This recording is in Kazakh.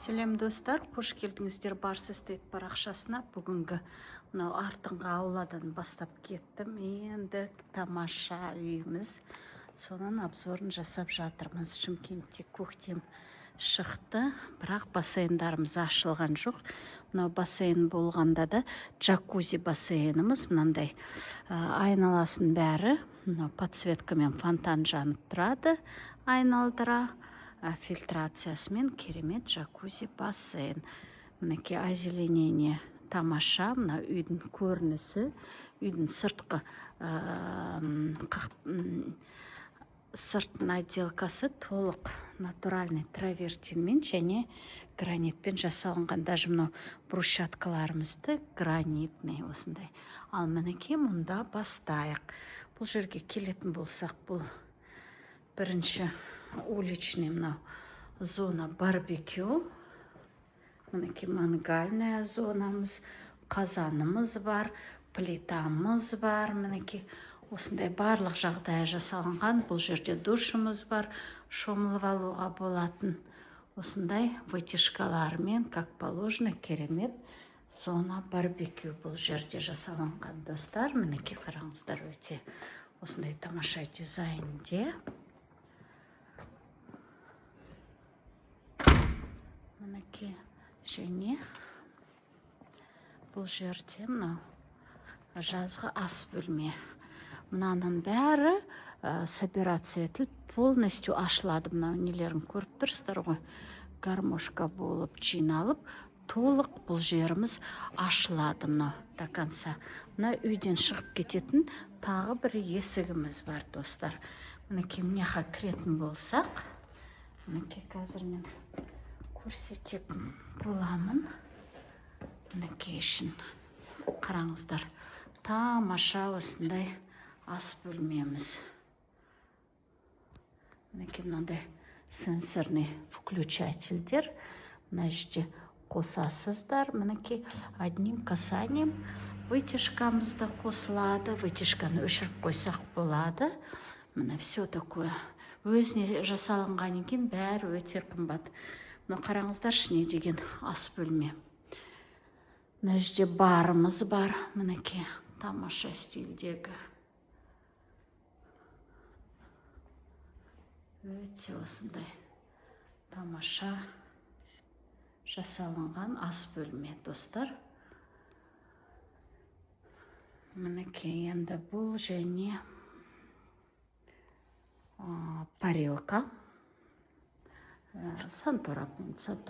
Сәлем достар, қош келдіңіздер Барс Эстейт парақшасына. Бүгінгі мынау артыңғы ауладан бастап кеттім. Енді тамаша үйіміз. Соның обзорын жасап жатырмыз. Шымкентте көктем шықты, бірақ бассейндарымыз ашылған жоқ. Мынау бассейн болғанда да джакузи бассейніміз мынандай айналасын бәрі подсветкамен фонтан жанып тұрады, айналдыра. Фильтрациясымен керемет джакузи бассейн. Мінеке озеленение тамаша. Мына үйдің көрінісі, үйдің сыртқы сыртын отделкасы толық натуральный травертинмен және гранитпен жасалынған. Даже мынау брусчаткаларымызды гранитный осындай. Ал мінеке мұнда бастайық. Бұл жерге келетін болсақ, бұл бірінші уличный мынау зона барбекю. Мінеке мангальная зонамыз, қазанымыз бар, плитамыз бар. Мінеке осындай барлық жағдай жасалынған. Бұл жерде душымыз бар, шомылып алуға болатын. Осындай вытяжкалармен, как положено, керемет зона барбекю бұл жерде жасалынған достар. Мінеке қараңыздар, өте осындай тамаша дизайнде. Мінеке және бұл жерде мынау жазғы ас бөлме. Мынаның бәрі собираться етіліп полностью ашылады. Мынау нелерін көріп тұрсыздар ғой, гармошка болып жиналып толық бұл жеріміз ашылады. Мынау до конца. Мына үйден шығып кететін тағы бір есігіміз бар достар. Мінеке мыняқа кіретін болсақ, мінеке қазір мен көрсететін боламын. Мінеке ішін қараңыздар, тамаша осындай ас бөлмеміз. Мінеке мынандай сенсорный включательдер. Мына жерде қосасыздар. Мінеке одним касанием вытяжкамызда қосылады. Вытяжканы өшіріп қойсақ болады. Міне все такое. Өзіне жасалынған екен, бәрі өте қымбат. Мына қараңыздар, ішіне деген ас бөлме. Мына жерде барымыз бар. Мінеке тамаша стильдегі. Өте осындай тамаша жасалынған ас бөлме достар. Мінеке енді бұл және парилка. Санторап